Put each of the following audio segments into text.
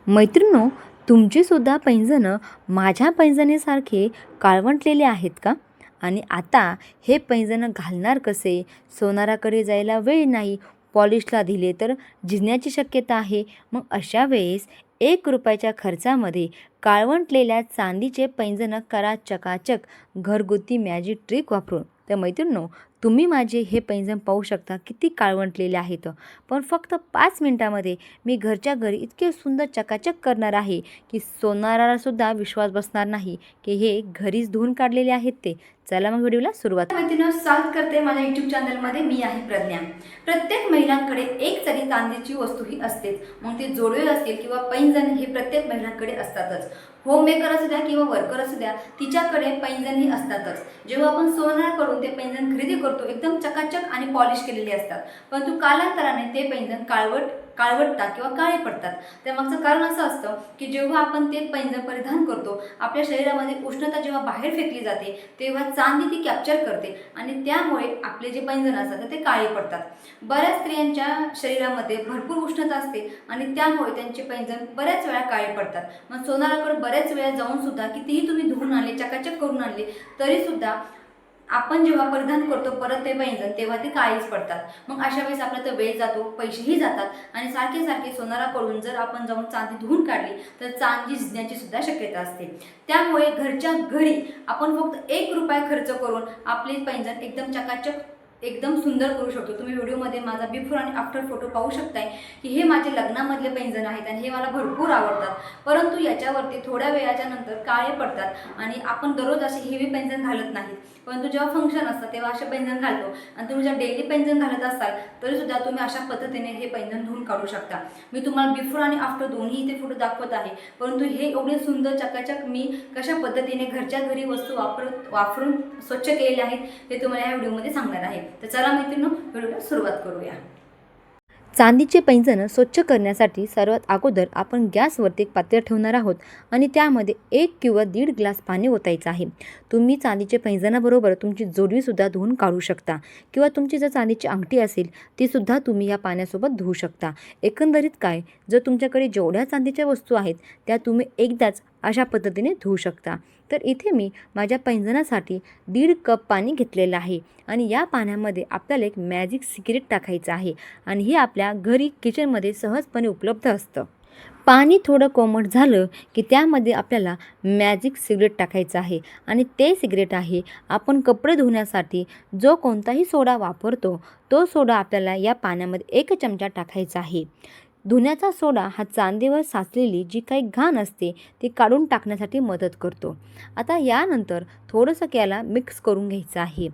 मैत्रिणींनो, तुमचीसुद्धा पैंजणं माझ्या पैंजणीसारखे काळवंटलेले आहेत का? आणि आता हे पैंजणं घालणार कसे? सोनाराकडे जायला वेळ नाही, पॉलिशला दिले तर झिजण्याची शक्यता आहे. मग अशा वेळेस ₹1 खर्चामध्ये काळवंटलेल्या चांदीचे पैंजणं करा चकाचक घरगुती मॅजिक ट्रिक वापरून. तर मैत्रिणींनो, तुम्ही माझे हे पैंजण पाहू शकता किती काळवंटलेले आहेत. पण फक्त 5 मिनिटामध्ये मी घरच्या घरी इतके सुंदर चकाचक करणार आहे की सोनारालासुद्धा विश्वास बसणार नाही की हे घरीच धुवून काढलेले आहेत ते. चला मग व्हिडिओला सुरुवात. मैत्रिणींनो, स्वागत करते माझ्या यूट्यूब चॅनलमध्ये. मी आहे प्रज्ञा. प्रत्येक महिलांकडे एक तरी चांदीची वस्तू ही असतेच. मग ते जोडवे असतील किंवा पैंजण हे प्रत्येक महिलांकडे असतातच. होममेकर असू द्या किंवा वर्कर असू द्या, तिच्याकडे पैंजण ही असतातच. जेव्हा आपण सोनाराकडून ते पैंजण खरेदी करतो, एकदम चकाचक आणि पॉलिश केलेले असतात, परंतु कालांतराने ते पैंजण काळवटतात किंवा काळे पडतात. त्यामागचं कारण असं असतं की जेव्हा आपण ते पैंजण परिधान करतो, आपल्या शरीरामध्ये उष्णता जेव्हा बाहेर फेकली जाते, तेव्हा चांदी ती कॅप्चर करते आणि त्यामुळे आपले जे पैंजण असतात ते काळे पडतात. बऱ्याच स्त्रियांच्या शरीरामध्ये भरपूर उष्णता असते आणि त्यामुळे त्यांचे पैंजण बऱ्याच वेळा काळे पडतात. मग सोनाराकडे बऱ्याच वेळा जाऊन सुद्धा कितीही तुम्ही धुवून आणले, चकाचक करून आणले, तरी सुद्धा आपण जेव्हा परिधान करतो परत ते पैंजण, तेव्हा ते काळीच पडतात. मग अशा वेळेस आपला तर वेळ जातो, पैसेही जातात आणि सारखे सारखे सोनाराकडून जर आपण जाऊन चांदी धुवून काढली तर चांदी झिजण्याची सुद्धा शक्यता असते. त्यामुळे घरच्या घरी आपण फक्त ₹1 खर्च करून आपले पैंजण एकदम चकाचक, एकदम सुंदर करू शकतो. तुम्ही व्हिडिओमध्ये माझा बिफोर आणि आफ्टर फोटो पाहू शकताय की हे माझे लग्नामधले पैंजण आहेत आणि हे मला भरपूर आवडतात. परंतु याच्यावरती थोड्या वेळाच्या नंतर काळे पडतात आणि आपण दररोज असे हेवी पैंजण घालत नाहीत. परंतु जेव्हा फंक्शन असतं तेव्हा असे पैंजण घालतो आणि तुम्ही जर डेली पैंजण घालत असाल तरीसुद्धा तुम्ही अशा पद्धतीने हे पैंजण धुवून काढू शकता. मी तुम्हाला बिफोर आणि आफ्टर दोन्ही इथे फोटो दाखवत आहे. परंतु हे एवढे सुंदर चकाचक मी कशा पद्धतीने घरच्या घरी वस्तू वापरून स्वच्छ केलेले आहेत ते तुम्हाला या व्हिडिओमध्ये सांगणार आहे. तर चला मैत्रिणींनो, व्हिडिओला सुरुवात करूया. चांदीचे पैंजण स्वच्छ करण्यासाठी सर्वात अगोदर आपण गॅसवरती एक पातेलं ठेवणार आहोत आणि त्यामध्ये 1 किंवा 1.5 ग्लास पाणी ओतायचं आहे. तुम्ही चांदीचे पैंजणाबरोबर तुमची जोडवीसुद्धा धुवून काढू शकता किंवा तुमची जर चांदीची अंगठी असेल तीसुद्धा तुम्ही या पाण्यासोबत धुवू शकता. एकंदरीत काय, जर तुमच्याकडे जेवढ्या चांदीच्या वस्तू आहेत त्या तुम्ही एकदाच अशा पद्धतीने धुवू शकता. तर इथे मी माझ्या पैंजणासाठी 1.5 कप पाणी घेतलेलं आहे आणि या पाण्यामध्ये आपल्याला एक मॅजिक सिक्रेट टाकायचं आहे आणि हे आपल्या घरी किचनमध्ये सहजपणे उपलब्ध असतं. पाणी थोडं कोमट झालं की त्यामध्ये आपल्याला मॅजिक सिक्रेट टाकायचं आहे आणि ते सिक्रेट आहे, आपण कपडे धुण्यासाठी जो कोणताही सोडा वापरतो तो सोडा आपल्याला या पाण्यामध्ये 1 चमचा टाकायचा आहे. धुण्याचा सोडा हा चांदीवर साचलेली जी काही घाण असते ती काढून टाकण्यासाठी मदत करतो. आता यानंतर थोडंसं याला मिक्स करून घ्यायचं आहे.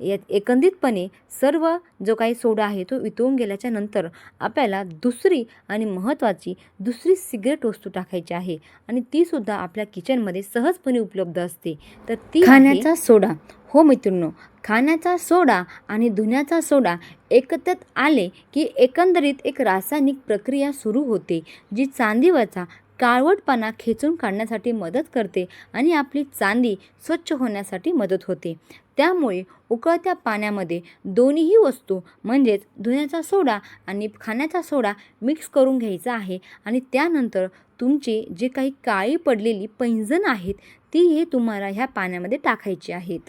यात एकंदरीतपणे सर्व जो काही सोडा आहे तो वितळून गेल्याच्या नंतर आपल्याला दुसरी आणि महत्त्वाची दुसरी सिक्रेट वस्तू टाकायची आहे आणि तीसुद्धा आपल्या किचनमध्ये सहजपणे उपलब्ध असते. तर ती खाण्याचा सोडा. हो मैत्रिणींनो, खाण्याचा सोडा आणि धुण्याचा सोडा एकत्रित आले की एकंदरीत एक रासायनिक प्रक्रिया सुरू होते जी चांदीवरचा काळवटपणा खेचून काढण्यासाठी मदत करते आणि आपली चांदी स्वच्छ होण्यासाठी मदत होते. त्यामुळे उकळत्या पाण्यामध्ये दोन्हीही वस्तू म्हणजेच धुण्याचा सोडा आणि खाण्याचा सोडा मिक्स करून घ्यायचा आहे आणि त्यानंतर तुमचे जे काही काळी पडलेली पैंजण आहेत ती हे तुम्हाला ह्या पाण्यामध्ये टाकायची आहेत.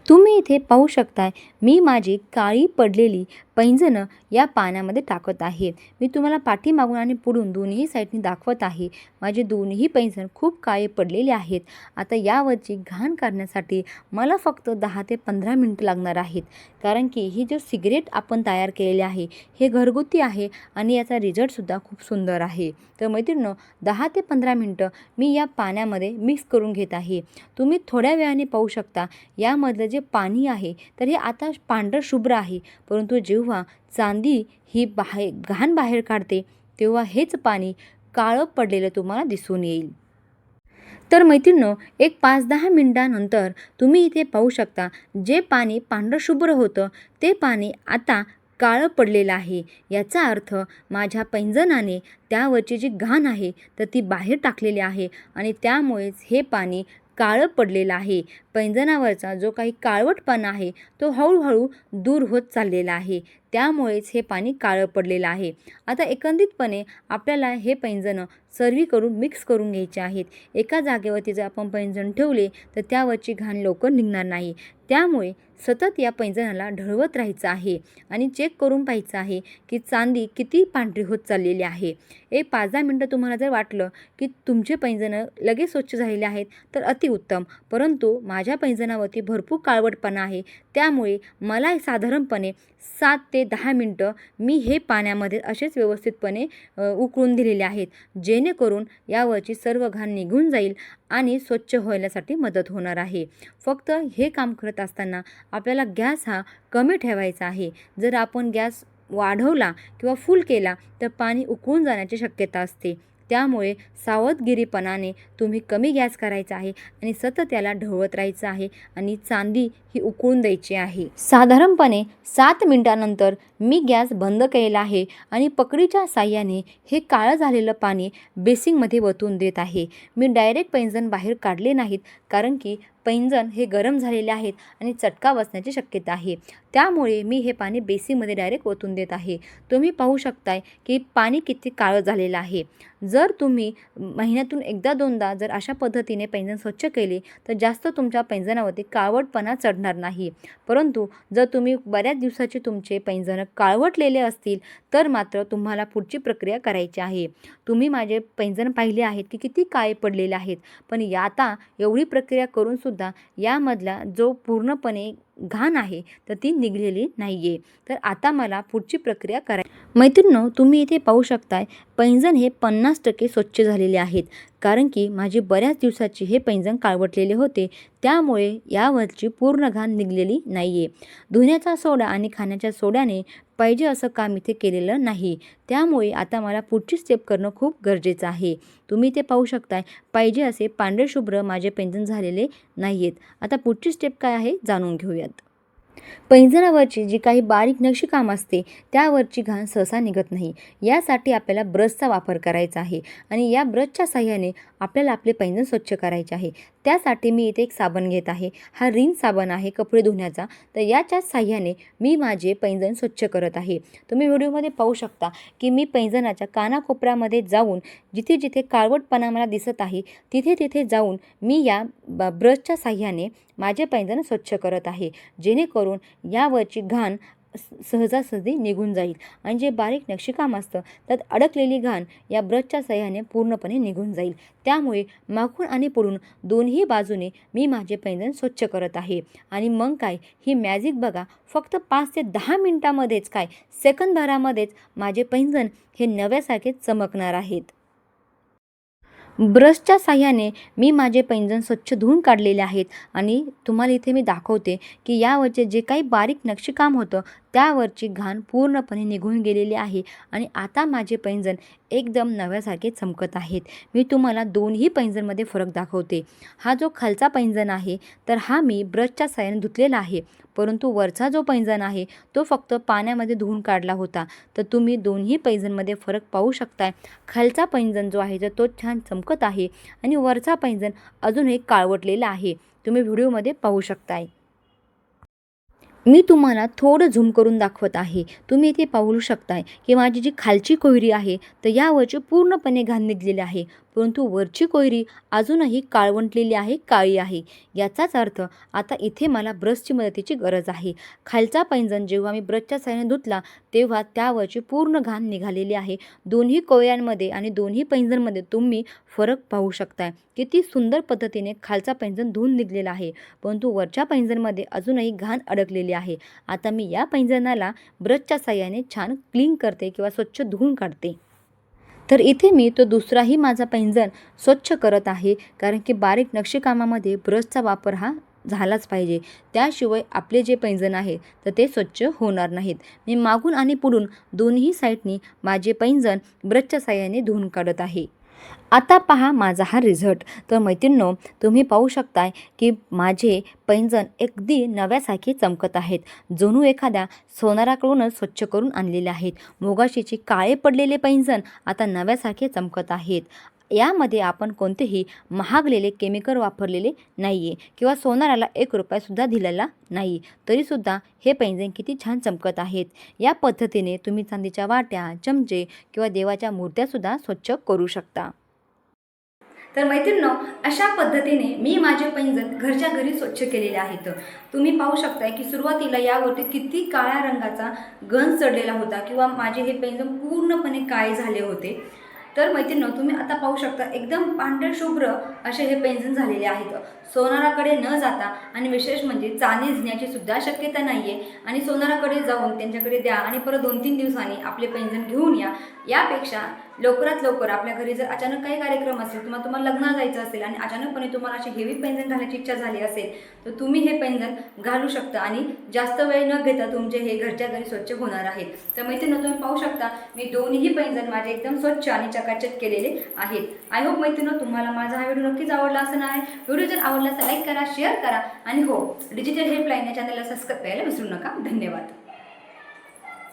तुम्ही इथे पाहू शकताय मी माझी काळी पडलेली पैंजणं या पाण्यामध्ये टाकत आहे. मी तुम्हाला पाठीमागून आणि पुढून दोन्ही साईडनी दाखवत आहे. माझे दोन्ही पैंजण खूप काळे पडलेले आहेत. आता यावरची घाण काढण्यासाठी मला फक्त 10 ते 15 मिनिटं लागणार आहेत, कारण की ही जो सिगरेट आपण तयार केलेली आहे हे घरगुती आहे आणि याचा रिझल्टसुद्धा खूप सुंदर आहे. तर मैत्रिणींनो, 10 ते 15 मिनिटं मी या पाण्यामध्ये मिक्स करून घेत आहे. तुम्ही थोड्या वेळाने पाहू शकता यामधलं जे पाणी आहे तर हे आता पांढरं शुभ्र आहे, परंतु जेव्हा चांदी ही घाण बाहेर काढते तेव्हा हेच पाणी काळं पडलेलं तुम्हाला दिसून येईल. तर मैत्रिणींनो, एक 5-10 मिनिटांनंतर तुम्ही इथे पाहू शकता जे पाणी पांढरं शुभ्र होतं ते पाणी आता काळं पडलेलं आहे. याचा अर्थ माझ्या पैंजणाने त्यावरची जी घाण आहे तर ती बाहेर टाकलेली आहे आणि त्यामुळेच हे पाणी काळं पडलेलं आहे. पैंजणावरचा जो काही काळवटपणा आहे तो हळूहळू दूर होत चाललेला आहे. त्यामुळेच हे पाणी काळं पडलेलं आहे. आता एकंदरीतपणे आपल्याला हे पैंजण सर्वीकडून मिक्स करून घ्यायचे आहेत. एका जागेवरती जर आपण पैंजण ठेवले तर त्यावरची घाण लवकर निघणार नाही. त्यामुळे सतत या पैंजणाला ढळवत राहायचं आहे आणि चेक करून पाहायचं आहे की चांदी किती पांढरी होत चाललेली आहे. 5-10 मिनटं तुम्हाला जर वाटलं की तुमचे पैंजणं लगेच स्वच्छ झालेले आहेत तर अतिउत्तम. परंतु माझ्या पैंजणावरती भरपूर काळवटपणा आहे. त्यामुळे मला साधारणपणे 7 ते 10 मिनटं मी हे पाण्यामध्ये असेच व्यवस्थितपणे उकळून दिलेले आहेत, जेणेकरून यावरची सर्व घाण निघून जाईल आणि स्वच्छ होण्यासाठी मदत होणार आहे. फक्त हे काम करत असताना आपल्याला गॅस हा कमी ठेवायचा आहे. जर आपण गॅस वाढवला किंवा फुल केला तर पाणी उकळून जाण्याची शक्यता असते. त्यामुळे सावधगिरीपणाने तुम्ही कमी गॅस करायचा आहे आणि सतत याला ढवळत राहायचं आहे आणि चांदी ही उकळून द्यायची आहे. साधारणपणे 7 मिनिटानंतर मी गॅस बंद केलेला आहे आणि पकडीच्या साहाय्याने हे काळं झालेलं पाणी बेसिंगमध्ये वतून देत आहे. मी डायरेक्ट पैंजण बाहेर काढले नाहीत, कारण की पैंजण हे गरम झालेले आहेत आणि चटका बसण्याची शक्यता आहे. त्यामुळे मी हे पाणी बेसिंगमध्ये डायरेक्ट ओतून देत आहे. तुम्ही पाहू शकताय की पाणी किती काळं झालेलं आहे. जर तुम्ही महिन्यातून 1-2दा जर अशा पद्धतीने पैंजण स्वच्छ केले तर जास्त तुमच्या पैंजणावरती काळवटपणा चढणार नाही. परंतु जर तुम्ही बऱ्याच दिवसाचे तुमचे पैंजण काळवटलेले असतील तर मात्र तुम्हाला पुढची प्रक्रिया करायची आहे. तुम्ही माझे पैंजण पाहिले आहेत की किती काळे पडलेले आहेत, पण आता एवढी प्रक्रिया करून सुद्धा यामधला जो पूर्णपणे घाण आहे तर ती निघलेली नाही आहे. तर आता मला पुढची प्रक्रिया मैत्रिणींनो, तुम्ही इथे पाहू शकताय पैंजण हे 50% स्वच्छ झालेले आहेत, कारण की माझे बऱ्याच दिवसाचे हे पैंजण काळवटलेले होते. त्यामुळे यावरची पूर्ण घाण निघलेली नाही आहे. धुण्याचा सोडा आणि खाण्याच्या सोड्याने पाहिजे असं काम इथे केलेलं नाही. त्यामुळे आता मला पुढची स्टेप करणं खूप गरजेचं आहे. तुम्ही इथे पाहू शकताय पाहिजे असे पांढरे शुभ्र माझे पैंजण झालेले नाही आहेत. आता पुढची स्टेप काय आहे जाणून घेऊयात. पैंजणावरची जी काही बारीक नक्षीकाम असते त्यावरची घाण सहसा निघत नाही. यासाठी आपल्याला ब्रशचा वापर करायचा आहे आणि या ब्रशच्या साहाय्याने आपल्याला आपले पैंजण स्वच्छ करायचे आहे. त्यासाठी मी इथे एक साबण घेत आहे. हा रिन साबण आहे कपडे धुण्याचा. तर याच्या साहाय्याने मी माझे पैंजण स्वच्छ करत आहे. तुम्ही व्हिडिओमध्ये पाहू शकता की मी पैंजणाच्या कानाकोपऱ्यामध्ये जाऊन जिथे जिथे काळवटपणा मला दिसत आहे तिथे तिथे जाऊन मी या ब्रशच्या साहाय्याने माझे पैंजण स्वच्छ करत आहे, जेणेकरून यावरची घाण सहजासहजी निघून जाईल आणि जे बारीक नक्षीकाम असतं त्यात अडकलेली घाण या ब्रशच्या साहाय्याने पूर्णपणे निघून जाईल. त्यामुळे मागून आणि पुढून दोन्ही बाजूने मी माझे पैंजण स्वच्छ करत आहे. आणि मग काय, ही मॅजिक बघा, फक्त 5 ते 10 मिनटामध्येच काय, सेकंदभरामध्येच माझे पैंजण हे नव्यासारखे चमकणार आहेत. ब्रशच्या साहाय्याने मी माझे पैंजण स्वच्छ धुवून काढलेले आहेत आणि तुम्हाला इथे मी दाखवते की यावरचे जे काही बारीक नक्षीकाम होतं त्यावरची घाण पूर्णपणे निघून गेलेली आहे आणि आता माझे पैंजण एकदम नव्यासारखे चमकत आहेत. मी तुम्हाला दोन्ही पैंजणमध्ये फरक दाखवते. हा जो खालचा पैंजण आहे तर हा मी ब्रशच्या साहाय्याने धुतलेला आहे, परंतु वरचा जो पैंजण आहे तो फक्त पाण्यामध्ये धुवून काढला होता. तर तुम्ही दोन्ही पैंजणमध्ये फरक पाहू शकताय. खालचा पैंजण जो आहे तर तो छान चमकत आहे आणि वरचा पैंजण अजूनही काळवटलेला आहे. तुम्ही व्हिडिओमध्ये पाहू शकताय. मी तुम्हाला थोडं झूम करून दाखवत आहे. तुम्ही इथे पाहू शकताय की माझी जी खालची कोयरी आहे तर यावरची पूर्णपणे घाण निघलेली आहे, परंतु वरची कोयरी अजूनही काळवंटलेली आहे, काळी आहे. याचाच अर्थ आता इथे मला ब्रशची मदतीची गरज आहे. खालचा पैंजण जेव्हा मी ब्रशच्या साहाय्याने धुतला तेव्हा त्यावरची पूर्ण घाण निघालेली आहे. दोन्ही कोयऱ्यांमध्ये आणि दोन्ही पैंजणमध्ये तुम्ही फरक पाहू शकताय. किती सुंदर पद्धतीने खालचा पैंजण धुवून निघलेला आहे, परंतु वरच्या पैंजणमध्ये अजूनही घाण अडकलेली आहे. आता मी या पैंजणाला ब्रशच्या साहाय्याने छान क्लीन करते किंवा स्वच्छ धुवून काढते. तर इथे मी तो दुसराही माझा पैंजण स्वच्छ करत आहे, कारण की बारीक नक्षीकामामध्ये ब्रशचा वापर हा झालाच पाहिजे. त्याशिवाय आपले जे पैंजण आहे तर ते स्वच्छ होणार नाहीत. मी मागून आणि पुढून दोन्ही साईडनी माझे पैंजण ब्रशच्या साहाय्याने धुवून काढत आहे. आता पहा माझा हा रिझल्ट. तर मैत्रिणींनो, तुम्ही पाहू शकताय की माझे पैंजण अगदी नव्यासारखे चमकत आहेत, जणू एखाद्या सोनाराकडूनच स्वच्छ करून आणलेले आहेत. मोगाशीचे काळे पडलेले पैंजण आता नव्यासारखे चमकत आहेत. यामध्ये आपण कोणतेही महागलेले केमिकल वापरलेले नाही आहे किंवा सोनाराला 1 रुपयासुद्धा दिलेला नाही. तरीसुद्धा हे पैंजण किती छान चमकत आहेत. या पद्धतीने तुम्ही चांदीच्या वाट्या, चमचे किंवा देवाच्या मूर्त्यासुद्धा स्वच्छ करू शकता. तर मैत्रिणींनो, अशा पद्धतीने मी माझे पैंजण घरच्या घरी स्वच्छ केलेले आहेत. तुम्ही पाहू शकताय की सुरुवातीला यावरती किती काळ्या रंगाचा गंज चढलेला होता किंवा माझे हे पैंजण पूर्णपणे काळे झाले होते. तर मैत्रिणींनो, तुम्ही आता पाहू शकता एकदम पांढरे शुभ्र असे हे पैंजण झालेले आहेत. सोनाराकडे न जाता आणि विशेष म्हणजे चांदी झिजण्याची सुद्धा शक्यता नाही आहे आणि सोनाराकडे जाऊन त्यांच्याकडे द्या आणि परत 2-3 दिवसांनी आपले पैंजण घेऊन या. यापेक्षा लवकरात लवकर आपल्या घरी जर अचानक काही कार्यक्रम असेल किंवा तुम्हाला लग्नाला जायचं असेल आणि अचानकपणे तुम्हाला अशी हेवी पैंजण घालण्याची इच्छा झाली असेल तर तुम्ही हे पैंजण घालू शकता आणि जास्त वेळ न घेता तुमचे हे घरच्या घरी स्वच्छ होणार आहेत. तर मैत्रिणींनो, तुम्ही पाहू शकता मी दोन्हीही पैंजण माझे एकदम स्वच्छ आणि चकाचक केलेले आहेत. आय होप मैत्रिणींनो, तुम्हाला माझा हा व्हिडिओ नक्कीच आवडला असणार आहे. व्हिडिओ जर आवडला तर लाईक करा, शेअर करा आणि हो, डिजिटल हेल्पलाईन या चॅनलला सबस्क्राईब करायला विसरू नका. धन्यवाद.